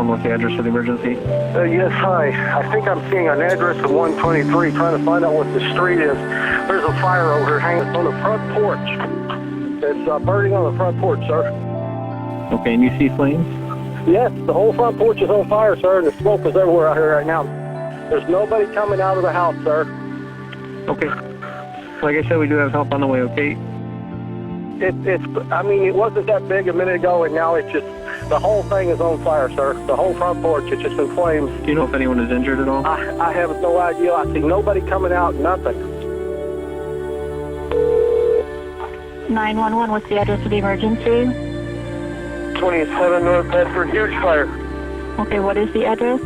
911, what's the address of the emergency? Yes, hi. I think I'm seeing an address of 123, trying to find out what the street is. There's a fire over here hanging on the front porch. It's burning on the front porch, sir. Okay, and you see flames? Yes, the whole front porch is on fire, sir, and the smoke is everywhere out here right now. There's nobody coming out of the house, sir. Okay. Like I said, we do have help on the way, okay? I mean, it wasn't that big a minute ago, and now it's just, the whole thing is on fire, sir. The whole front porch, it's just in flames. Do you know if anyone is injured at all? I have no idea. I see nobody coming out, nothing. 911, what's the address of the emergency? 27 North Bedford, huge fire. Okay, what is the address?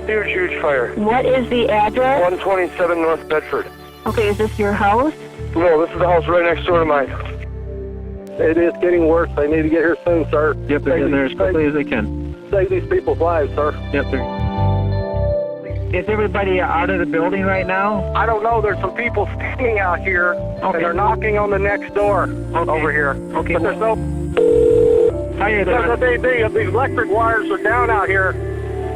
Huge fire. What is the address? 127 North Bedford. Okay, is this your house? No, this is the house right next door to mine. It is getting worse. They need to get here soon, sir. Yep, they're getting there as quickly as they can. Save these people's lives, sir. Yep, Is everybody out of the building right now? I don't know. There's some people standing out here, and they're knocking on the next door over here. Okay. But there's no... Hi there. These electric wires are down out here.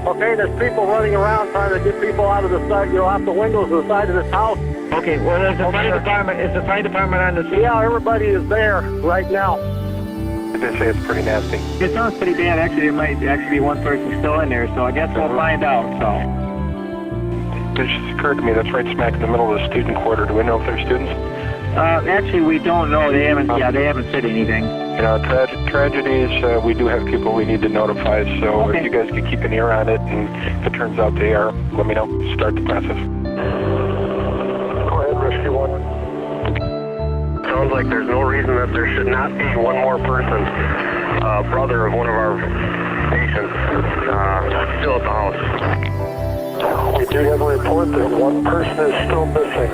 Okay, there's people running around trying to get people out of the side, out the windows of the side of this house. Okay, well, is the fire department on the scene? Yeah, everybody is there right now. They say it's pretty nasty. It sounds pretty bad. Actually, there might actually be one person still in there, so I guess we'll find out, so. It just occurred to me that's right smack in the middle of the student quarter. Do we know if they're students? Actually, we don't know. They haven't said anything. You know, tragedies, we do have people we need to notify, so if you guys could keep an ear on it, and if it turns out they are, let me know. Start the process. Go ahead, Rescue 1. Sounds like there's no reason that there should not be one more person, brother of one of our patients, still at the house. We do have a report that one person is still missing.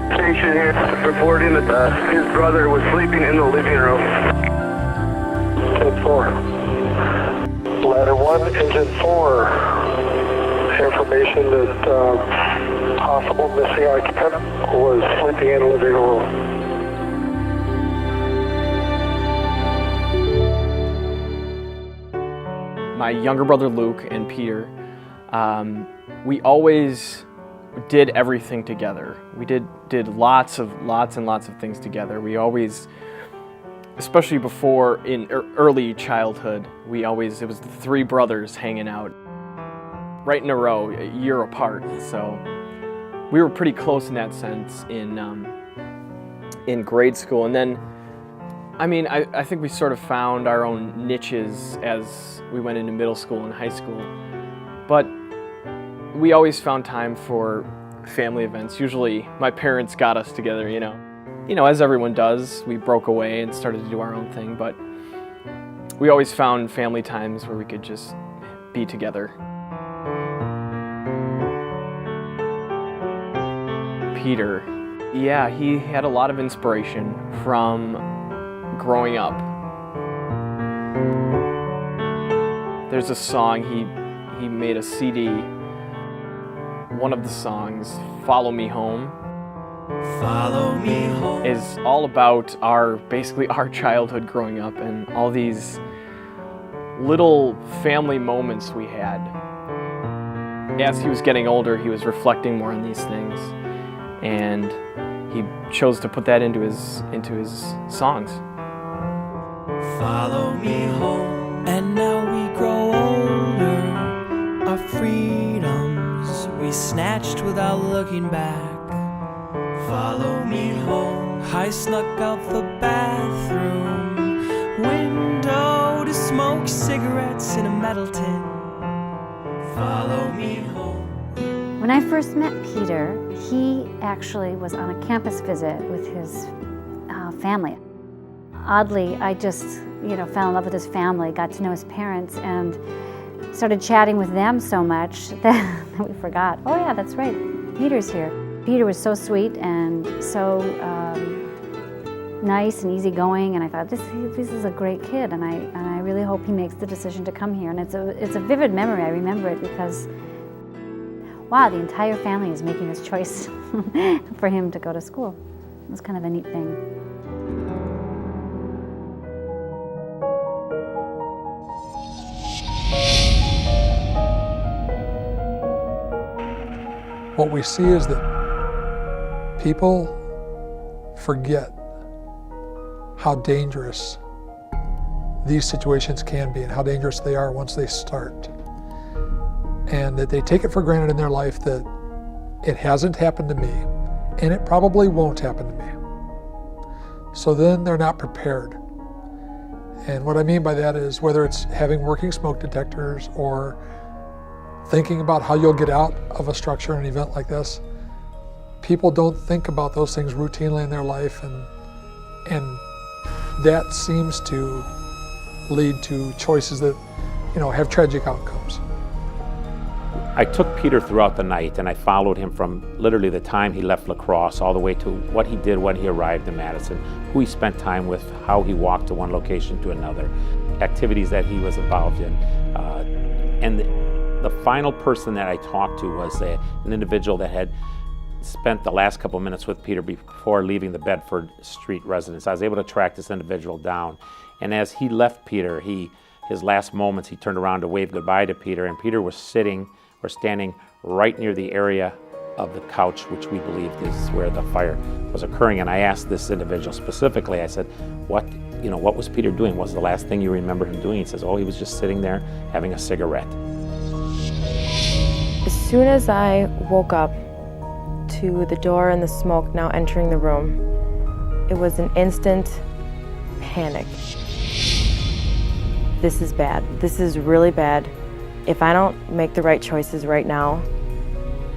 Patient here reporting that his brother was sleeping in the living room. 10-4. Ladder 1, Engine 4. Information that possible missing occupant was sleeping in the living room. My younger brother Luke and Peter, we always did everything together. We did lots and lots of things together. We always, especially before in early childhood, it was the three brothers hanging out right in a row, a year apart. So we were pretty close in that sense in grade school. And then, I mean, I think we sort of found our own niches as we went into middle school and high school. But we always found time for family events. Usually my parents got us together, you know, as everyone does. We broke away and started to do our own thing, but we always found family times where we could just be together. Peter, yeah, he had a lot of inspiration from growing up. There's a song, he made a CD. One of the songs, Follow Me Home, is all about basically our childhood growing up and all these little family moments we had. As he was getting older, he was reflecting more on these things, and he chose to put that into his songs. Follow me home, and now we grow older, our freedom we snatched without looking back. Follow me home. I snuck out the bathroom window to smoke cigarettes in a metal tin. Follow me home. When I first met Peter, he actually was on a campus visit with his family. Oddly, I just, fell in love with his family, got to know his parents, and started chatting with them so much that we forgot, oh yeah, that's right, Peter's here. Peter was so sweet and so nice and easygoing, and I thought, this is a great kid, and I really hope he makes the decision to come here. And it's a vivid memory. I remember it because, wow, the entire family is making this choice for him to go to school. It was kind of a neat thing. what we see is that people forget how dangerous these situations can be and how dangerous they are once they start. And that they take it for granted in their life that it hasn't happened to me, and it probably won't happen to me. So then they're not prepared. And what I mean by that is whether it's having working smoke detectors or thinking about how you'll get out of a structure in an event like this, people don't think about those things routinely in their life, and that seems to lead to choices that, have tragic outcomes. I took Peter throughout the night, and I followed him from literally the time he left La Crosse all the way to what he did when he arrived in Madison, who he spent time with, how he walked to one location to another, activities that he was involved in. And the final person that I talked to was an individual that had spent the last couple of minutes with Peter before leaving the Bedford Street residence. I was able to track this individual down. And as he left Peter, his last moments, he turned around to wave goodbye to Peter, and Peter was standing right near the area of the couch, which we believed is where the fire was occurring. And I asked this individual specifically, I said, what was Peter doing? What was the last thing you remember him doing? He says, oh, he was just sitting there having a cigarette. As soon as I woke up to the door and the smoke now entering the room, it was an instant panic. This is bad. This is really bad. If I don't make the right choices right now,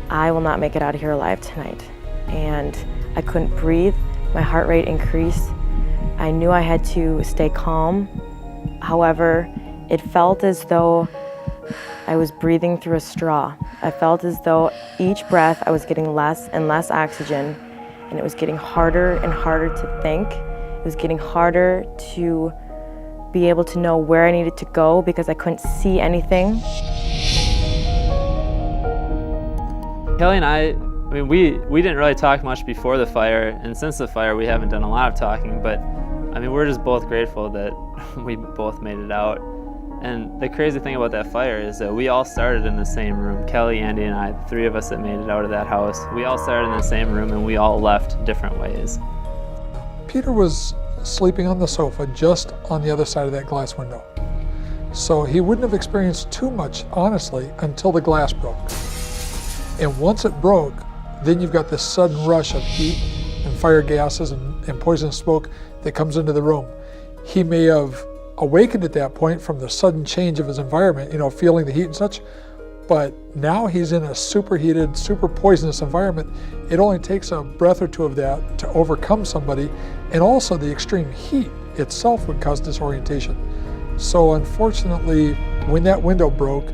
I will not make it out of here alive tonight. And I couldn't breathe. My heart rate increased. I knew I had to stay calm. However, it felt as though I was breathing through a straw. I felt as though each breath I was getting less and less oxygen, and it was getting harder and harder to think. It was getting harder to be able to know where I needed to go because I couldn't see anything. Kelly and I mean, we didn't really talk much before the fire, and since the fire we haven't done a lot of talking, but I mean, we're just both grateful that we both made it out. And the crazy thing about that fire is that we all started in the same room. Kelly, Andy, and I, the three of us that made it out of that house, we all started in the same room and we all left different ways. Peter was sleeping on the sofa just on the other side of that glass window. So he wouldn't have experienced too much, honestly, until the glass broke. And once it broke, then you've got this sudden rush of heat and fire gases and poisonous smoke that comes into the room. He may have awakened at that point from the sudden change of his environment, feeling the heat and such, but now he's in a superheated, super poisonous environment. It only takes a breath or two of that to overcome somebody, and also the extreme heat itself would cause disorientation. So unfortunately, when that window broke,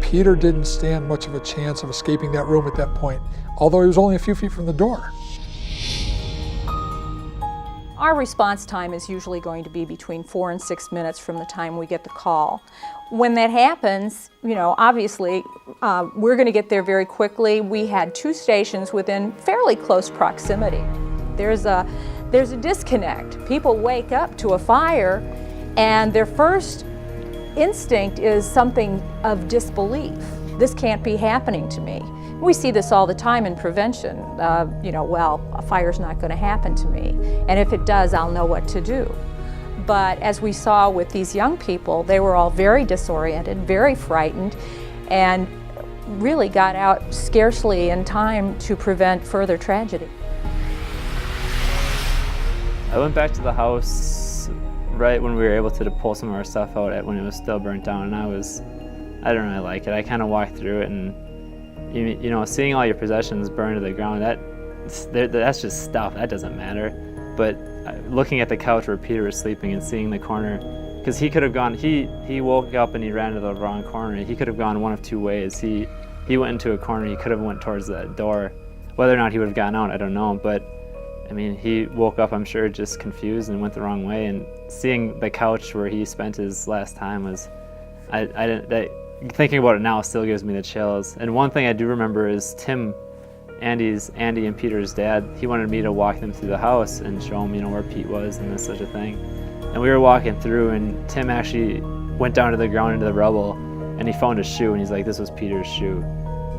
Peter didn't stand much of a chance of escaping that room at that point, although he was only a few feet from the door. Our response time is usually going to be between 4 and 6 minutes from the time we get the call. When that happens, obviously, we're going to get there very quickly. We had 2 stations within fairly close proximity. There's a disconnect. People wake up to a fire, and their first instinct is something of disbelief. This can't be happening to me. We see this all the time in prevention. Well, a fire's not going to happen to me, and if it does, I'll know what to do. But as we saw with these young people, they were all very disoriented, very frightened, and really got out scarcely in time to prevent further tragedy. I went back to the house right when we were able to pull some of our stuff out when it was still burnt down, and I didn't really like it. I kind of walked through it, and seeing all your possessions burned to the ground, that's just stuff, that doesn't matter. But looking at the couch where Peter was sleeping and seeing the corner, because he could have gone, he woke up and he ran to the wrong corner. He could have gone one of 2 ways. He went into a corner, he could have went towards that door. Whether or not he would have gotten out, I don't know, but I mean, he woke up, I'm sure, just confused and went the wrong way, and seeing the couch where he spent his last time was, thinking about it now still gives me the chills. And one thing I do remember is Tim, Andy and Peter's dad, he wanted me to walk them through the house and show them, where Pete was and such a thing. And we were walking through, and Tim actually went down to the ground into the rubble, and he found a shoe, and he's like, this was Peter's shoe.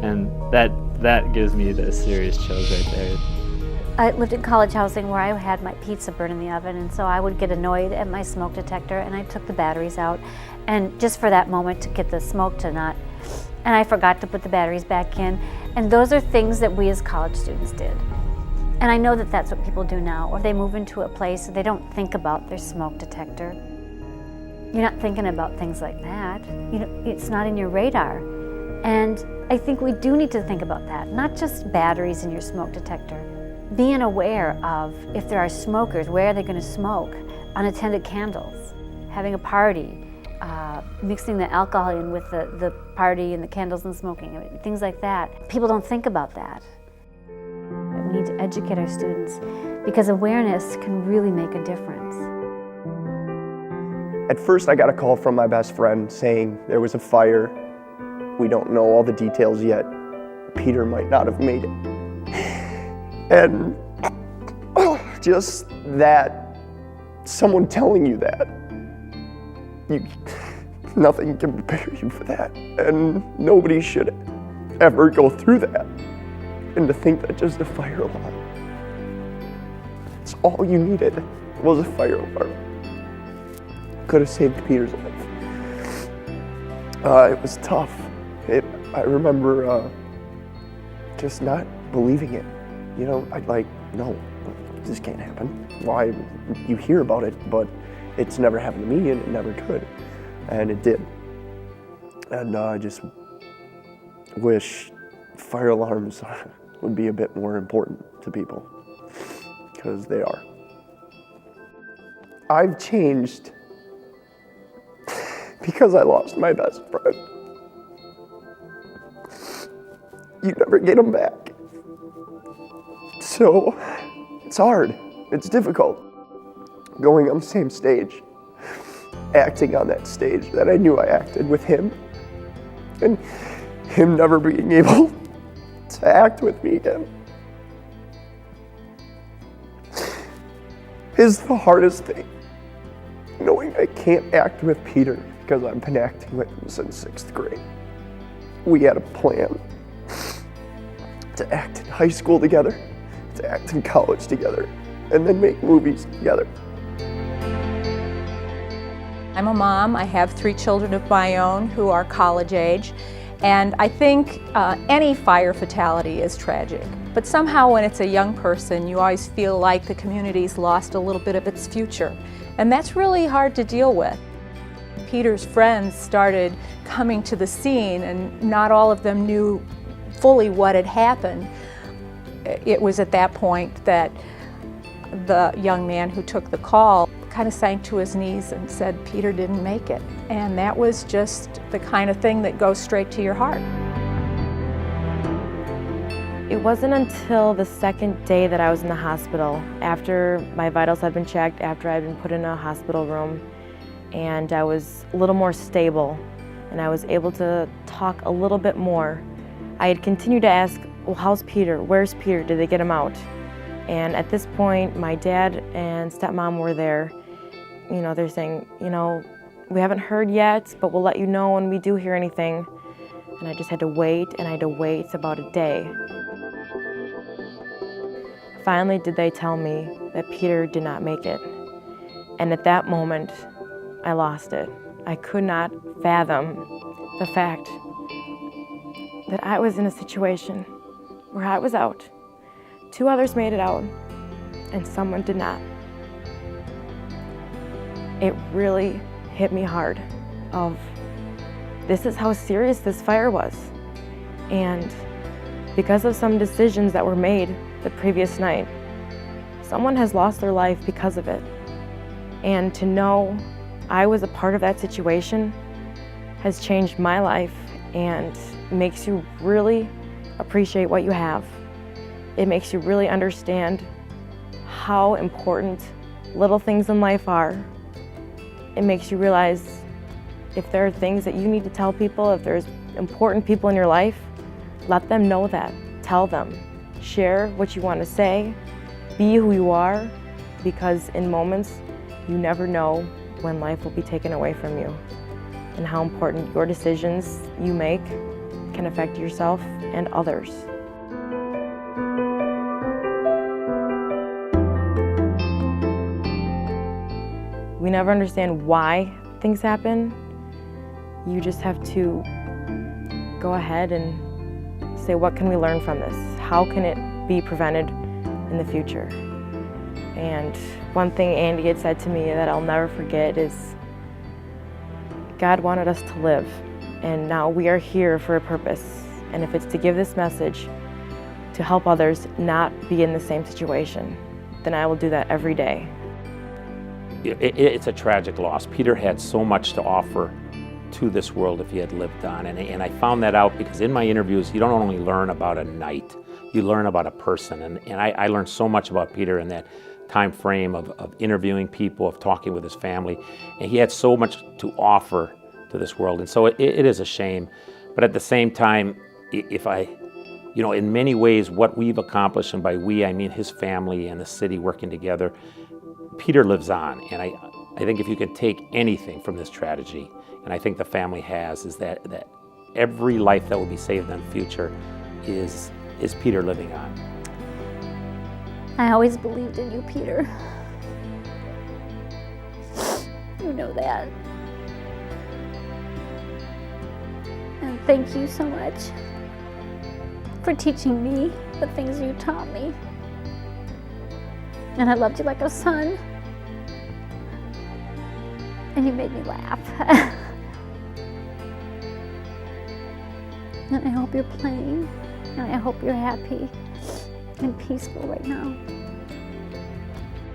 And that that gives me the serious chills right there. I lived in college housing where I had my pizza burn in the oven, and so I would get annoyed at my smoke detector, and I took the batteries out, and just for that moment to get the smoke to not, and I forgot to put the batteries back in. And those are things that we as college students did. And I know that that's what people do now, or they move into a place and they don't think about their smoke detector. You're not thinking about things like that. You know, it's not in your radar. And I think we do need to think about that, not just batteries in your smoke detector. Being aware of if there are smokers, where are they going to smoke? Unattended candles, having a party, mixing the alcohol in with the party and the candles and smoking, things like that. People don't think about that. We need to educate our students because awareness can really make a difference. At first I got a call from my best friend saying there was a fire. We don't know all the details yet. Peter might not have made it. And just that, someone telling you that, nothing can prepare you for that. And nobody should ever go through that. And to think that just a fire alarm, it's all you needed was a fire alarm. Could have saved Peter's life. It was tough. I remember just not believing it. You know, I'd like, no, this can't happen. Why? You hear about it, but it's never happened to me and it never could. And it did. And I just wish fire alarms would be a bit more important to people, because they are. I've changed because I lost my best friend. You never get them back. So it's hard, it's difficult. Going on the same stage, acting on that stage that I knew I acted with him, and him never being able to act with me again is the hardest thing. Knowing I can't act with Peter because I've been acting with him since 6th grade. We had a plan to act in high school together, to act in college together, and then make movies together. I'm a mom. I have 3 children of my own who are college age, and I think any fire fatality is tragic. But somehow when it's a young person, you always feel like the community's lost a little bit of its future, and that's really hard to deal with. Peter's friends started coming to the scene, and not all of them knew fully what had happened. It was at that point that the young man who took the call kind of sank to his knees and said Peter didn't make it. And that was just the kind of thing that goes straight to your heart. It wasn't until the second day that I was in the hospital, after my vitals had been checked, after I'd been put in a hospital room, and I was a little more stable, and I was able to talk a little bit more. I had continued to ask, well, how's Peter? Where's Peter? Did they get him out? And at this point, my dad and stepmom were there. You know, they're saying, you know, we haven't heard yet, but we'll let you know when we do hear anything. And I just had to wait, and I had to wait about a day. Finally did they tell me that Peter did not make it. And at that moment, I lost it. I could not fathom the fact that I was in a situation where I was out. 2 others made it out, and someone did not. It really hit me hard of, this is how serious this fire was. And because of some decisions that were made the previous night, someone has lost their life because of it. And to know I was a part of that situation has changed my life and makes you really appreciate what you have. It makes you really understand how important little things in life are. It makes you realize if there are things that you need to tell people, if there's important people in your life, let them know that. Tell them. Share what you want to say. Be who you are, because in moments, you never know when life will be taken away from you and how important your decisions you make can affect yourself and others. We never understand why things happen. You just have to go ahead and say, what can we learn from this? How can it be prevented in the future? And one thing Andy had said to me that I'll never forget is, God wanted us to live, and now we are here for a purpose. And if it's to give this message to help others not be in the same situation, then I will do that every day. It's a tragic loss. Peter had so much to offer to this world if he had lived on. And I found that out because in my interviews, you don't only learn about a knight, you learn about a person. And I learned so much about Peter in that time frame of interviewing people, of talking with his family. And he had so much to offer to this world. And so it is a shame. But at the same time, in many ways, what we've accomplished, and by we, I mean his family and the city working together, Peter lives on. And I think if you could take anything from this tragedy, and I think the family has, is that every life that will be saved in the future is Peter living on. I always believed in you, Peter. You know that. And thank you so much for teaching me the things you taught me. And I loved you like a son. And you made me laugh. And I hope you're playing, and I hope you're happy and peaceful right now.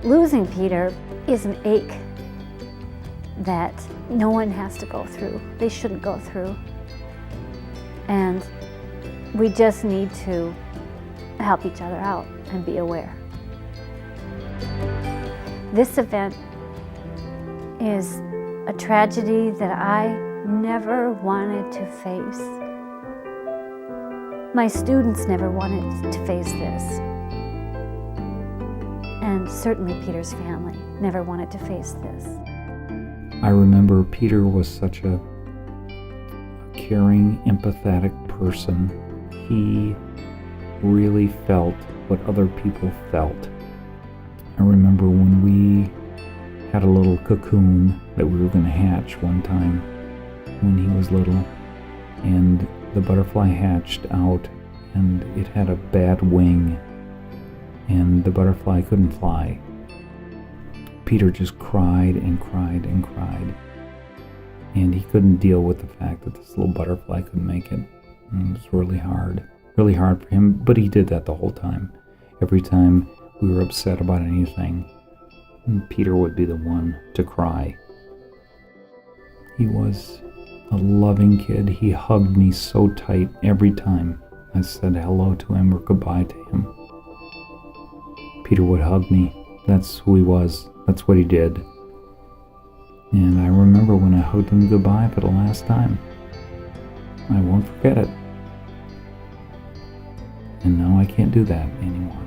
Losing Peter is an ache that no one has to go through. They shouldn't go through. And we just need to help each other out and be aware. This event is a tragedy that I never wanted to face. My students never wanted to face this. And certainly Peter's family never wanted to face this. I remember Peter was such a caring, empathetic person. He really felt what other people felt. I remember when we had a little cocoon that we were going to hatch one time when he was little, and the butterfly hatched out and it had a bad wing and the butterfly couldn't fly. Peter just cried and cried and cried, and he couldn't deal with the fact that this little butterfly couldn't make it. And it was really hard for him, but he did that the whole time. Every time we were upset about anything, Peter would be the one to cry. He was a loving kid. He hugged me so tight every time I said hello to him or goodbye to him. Peter would hug me. That's who he was. That's what he did. And I remember when I hugged him goodbye for the last time. I won't forget it. And now I can't do that anymore.